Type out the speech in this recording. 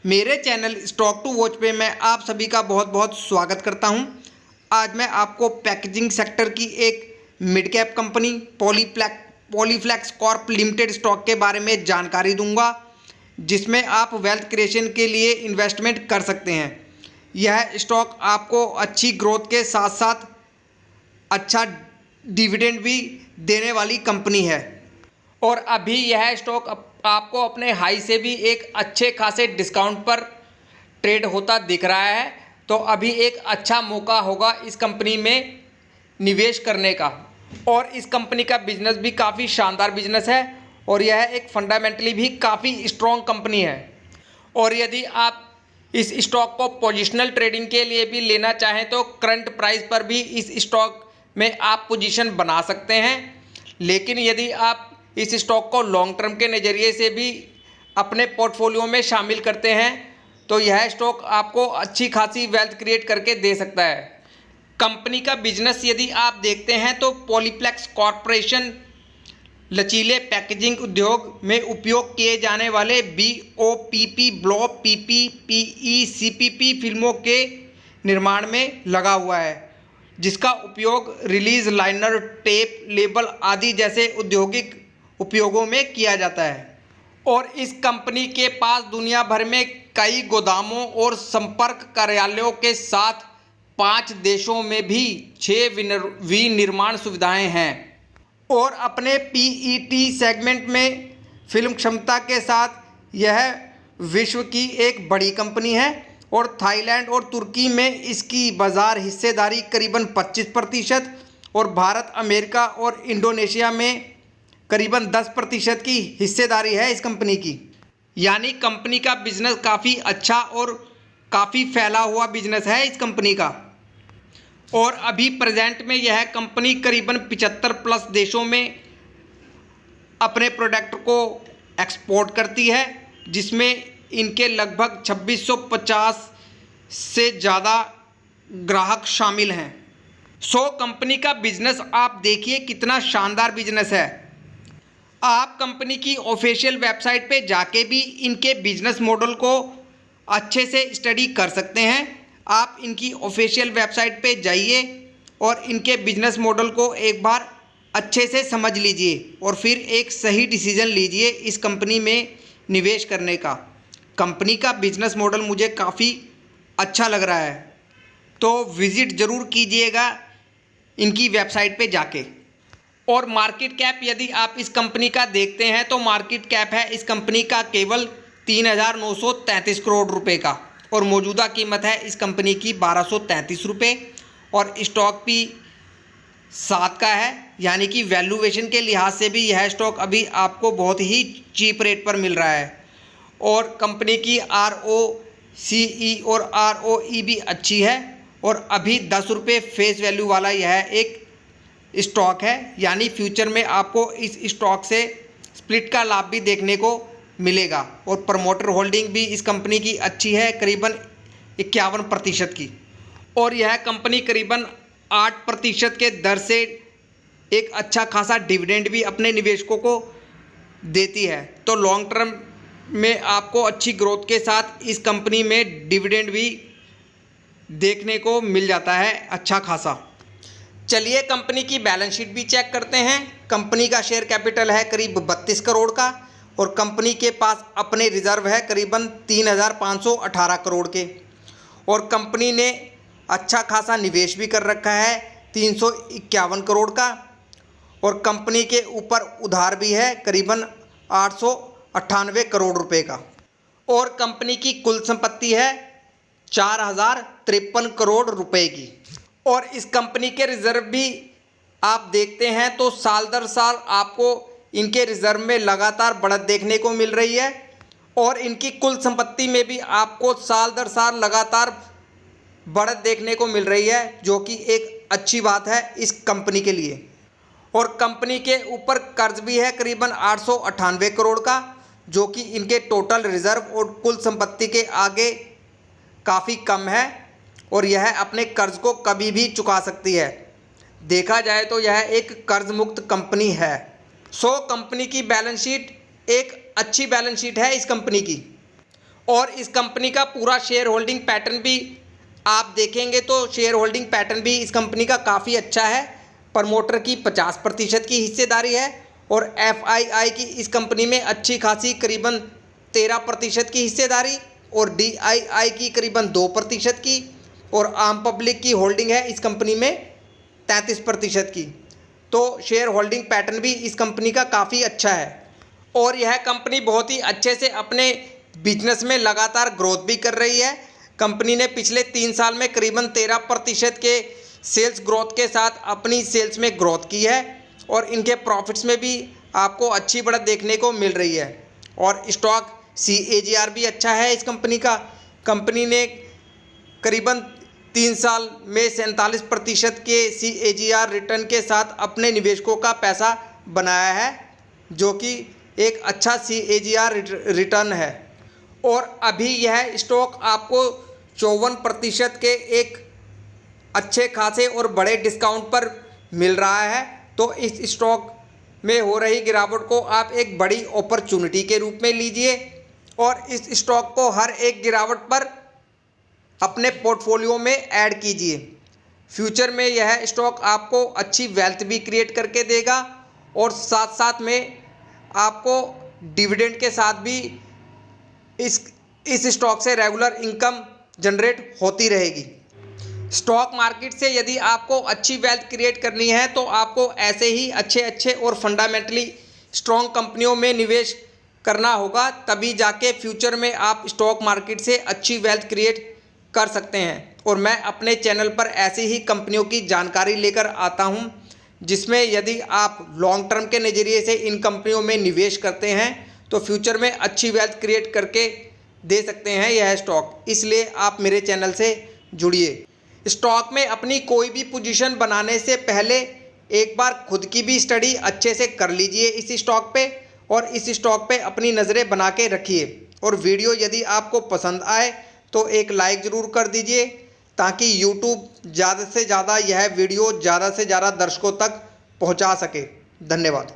मेरे channel stock to watch पे मैं आप सभी का बहुत बहुत स्वागत करता हूं। आज मैं आपको पैकेजिंग सेक्टर की एक mid cap company Polyplex corp limited stock के बारे में जानकारी दूंगा, जिसमें आप वेल्थ क्रिएशन के लिए इन्वेस्टमेंट कर सकते हैं। यह स्टॉक आपको अच्छी ग्रोथ के साथ साथ अच्छा डिविडेंड भी देने वाली कंपनी है और अभी यह स्टॉक आपको अपने हाई से भी एक अच्छे खासे डिस्काउंट पर ट्रेड होता दिख रहा है। तो अभी एक अच्छा मौका होगा इस कंपनी में निवेश करने का और इस कंपनी का बिजनेस भी काफ़ी शानदार बिजनेस है और यह एक फंडामेंटली भी काफ़ी स्ट्रॉन्ग कंपनी है। और यदि आप इस स्टॉक को पोजिशनल ट्रेडिंग के लिए भी लेना चाहें तो करंट प्राइस पर भी इस स्टॉक में आप पोजीशन बना सकते हैं। लेकिन यदि आप इस स्टॉक को लॉन्ग टर्म के नज़रिए से भी अपने पोर्टफोलियो में शामिल करते हैं तो यह स्टॉक आपको अच्छी खासी वेल्थ क्रिएट करके दे सकता है। कंपनी का बिजनेस यदि आप देखते हैं तो पॉलीप्लेक्स कॉरपोरेशन लचीले पैकेजिंग उद्योग में उपयोग किए जाने वाले BOPP ब्लॉप PP PE CPP फिल्मों के निर्माण में लगा हुआ है, जिसका उपयोग रिलीज लाइनर टेप लेबल आदि जैसे औद्योगिक उपयोगों में किया जाता है। और इस कंपनी के पास दुनिया भर में कई गोदामों और संपर्क कार्यालयों के साथ 5 देशों में भी 6 विनिर्माण सुविधाएं हैं और अपने PET सेगमेंट में फिल्म क्षमता के साथ यह विश्व की एक बड़ी कंपनी है और थाईलैंड और तुर्की में इसकी बाज़ार हिस्सेदारी करीबन 25% और भारत, अमेरिका और इंडोनेशिया में करीबन 10% की हिस्सेदारी है इस कंपनी की। यानी कंपनी का बिजनेस काफ़ी अच्छा और काफ़ी फैला हुआ बिजनेस है इस कंपनी का। और अभी प्रेजेंट में यह कंपनी करीबन 75+ देशों में अपने प्रोडक्ट को एक्सपोर्ट करती है, जिसमें इनके लगभग 2650 से ज़्यादा ग्राहक शामिल हैं। कंपनी का बिजनेस आप देखिए कितना शानदार बिजनेस है। आप कंपनी की ऑफिशियल वेबसाइट पे जाके भी इनके बिजनेस मॉडल को अच्छे से स्टडी कर सकते हैं। आप इनकी ऑफिशियल वेबसाइट पे जाइए और इनके बिजनेस मॉडल को एक बार अच्छे से समझ लीजिए और फिर एक सही डिसीजन लीजिए इस कंपनी में निवेश करने का। कंपनी का बिजनेस मॉडल मुझे काफ़ी अच्छा लग रहा है, तो विज़िट ज़रूर कीजिएगा इनकी वेबसाइट पे जाके। और मार्केट कैप यदि आप इस कंपनी का देखते हैं तो मार्केट कैप है इस कंपनी का केवल 3,933 करोड़ रुपए का और मौजूदा कीमत है इस कंपनी की 1,233 रुपये और स्टॉक भी 7 का है। यानी कि वैल्यूएशन के लिहाज से भी यह स्टॉक अभी आपको बहुत ही चीप रेट पर मिल रहा है और कंपनी की ROCE और ROE भी अच्छी है और अभी 10 रुपये फेस वैल्यू वाला यह एक स्टॉक है। यानी फ्यूचर में आपको इस स्टॉक से स्प्लिट का लाभ भी देखने को मिलेगा और प्रमोटर होल्डिंग भी इस कंपनी की अच्छी है, करीबन 51% की। और यह कंपनी करीबन 8% के दर से एक अच्छा खासा डिविडेंड भी अपने निवेशकों को देती है। तो लॉन्ग टर्म में आपको अच्छी ग्रोथ के साथ इस कंपनी में डिविडेंड भी देखने को मिल जाता है अच्छा खासा। चलिए कंपनी की बैलेंस शीट भी चेक करते हैं। कंपनी का शेयर कैपिटल है करीब 32 करोड़ का और कंपनी के पास अपने रिजर्व है करीबन 3,518 करोड़ के और कंपनी ने अच्छा खासा निवेश भी कर रखा है 351 करोड़ का और कंपनी के ऊपर उधार भी है करीबन 898 करोड़ रुपए का और कंपनी की कुल संपत्ति है 4,053 करोड़ रुपए की। और इस कंपनी के रिज़र्व भी आप देखते हैं तो साल दर साल आपको इनके रिज़र्व में लगातार बढ़त देखने को मिल रही है और इनकी कुल संपत्ति में भी आपको साल दर साल लगातार बढ़त देखने को मिल रही है, जो कि एक अच्छी बात है इस कंपनी के लिए। और कंपनी के ऊपर कर्ज भी है करीबन 898 करोड़ का, जो कि इनके टोटल रिज़र्व और कुल संपत्ति के आगे काफ़ी कम है और यह अपने कर्ज को कभी भी चुका सकती है। देखा जाए तो यह एक कर्ज मुक्त कंपनी है। कंपनी की बैलेंस शीट एक अच्छी बैलेंस शीट है इस कंपनी की। और इस कंपनी का पूरा शेयर होल्डिंग पैटर्न भी आप देखेंगे तो शेयर होल्डिंग पैटर्न भी इस कंपनी का काफ़ी अच्छा है। प्रमोटर की 50% की हिस्सेदारी है और FII की इस कंपनी में अच्छी खासी करीबन 13% की हिस्सेदारी और DII की करीबन 2% की और आम पब्लिक की होल्डिंग है इस कंपनी में 33% की। तो शेयर होल्डिंग पैटर्न भी इस कंपनी का काफ़ी अच्छा है और यह कंपनी बहुत ही अच्छे से अपने बिजनेस में लगातार ग्रोथ भी कर रही है। कंपनी ने पिछले 3 साल में करीबन 13% के सेल्स ग्रोथ के साथ अपनी सेल्स में ग्रोथ की है और इनके प्रॉफिट्स में भी आपको अच्छी बढ़त देखने को मिल रही है और स्टॉक CAGR भी अच्छा है इस कंपनी का। कंपनी ने करीबन 3 साल में 47% के CAGR रिटर्न के साथ अपने निवेशकों का पैसा बनाया है, जो कि एक अच्छा CAGR रिटर्न है और अभी यह स्टॉक आपको 54% के एक अच्छे खासे और बड़े डिस्काउंट पर मिल रहा है। तो इस स्टॉक में हो रही गिरावट को आप एक बड़ी अपॉर्चुनिटी के रूप में लीजिए और इस स्टॉक को हर एक गिरावट पर अपने पोर्टफोलियो में ऐड कीजिए। फ्यूचर में यह स्टॉक आपको अच्छी वेल्थ भी क्रिएट करके देगा और साथ साथ में आपको डिविडेंड के साथ भी इस स्टॉक से रेगुलर इनकम जनरेट होती रहेगी। स्टॉक मार्केट से यदि आपको अच्छी वेल्थ क्रिएट करनी है तो आपको ऐसे ही अच्छे और फंडामेंटली स्ट्रॉन्ग कंपनियों में निवेश करना होगा, तभी जाके फ्यूचर में आप स्टॉक मार्केट से अच्छी वेल्थ क्रिएट कर सकते हैं। और मैं अपने चैनल पर ऐसी ही कंपनियों की जानकारी लेकर आता हूं, जिसमें यदि आप लॉन्ग टर्म के नज़रिए से इन कंपनियों में निवेश करते हैं तो फ्यूचर में अच्छी वेल्थ क्रिएट करके दे सकते हैं यह स्टॉक। इसलिए आप मेरे चैनल से जुड़िए। स्टॉक में अपनी कोई भी पोजीशन बनाने से पहले एक बार खुद की भी स्टडी अच्छे से कर लीजिए इस स्टॉक पे और इस स्टॉक पे अपनी नज़रें बना के रखिए। और वीडियो यदि आपको पसंद आए तो एक लाइक ज़रूर कर दीजिए, ताकि यूट्यूब ज़्यादा से ज़्यादा यह वीडियो ज़्यादा से ज़्यादा दर्शकों तक पहुंचा सके। धन्यवाद।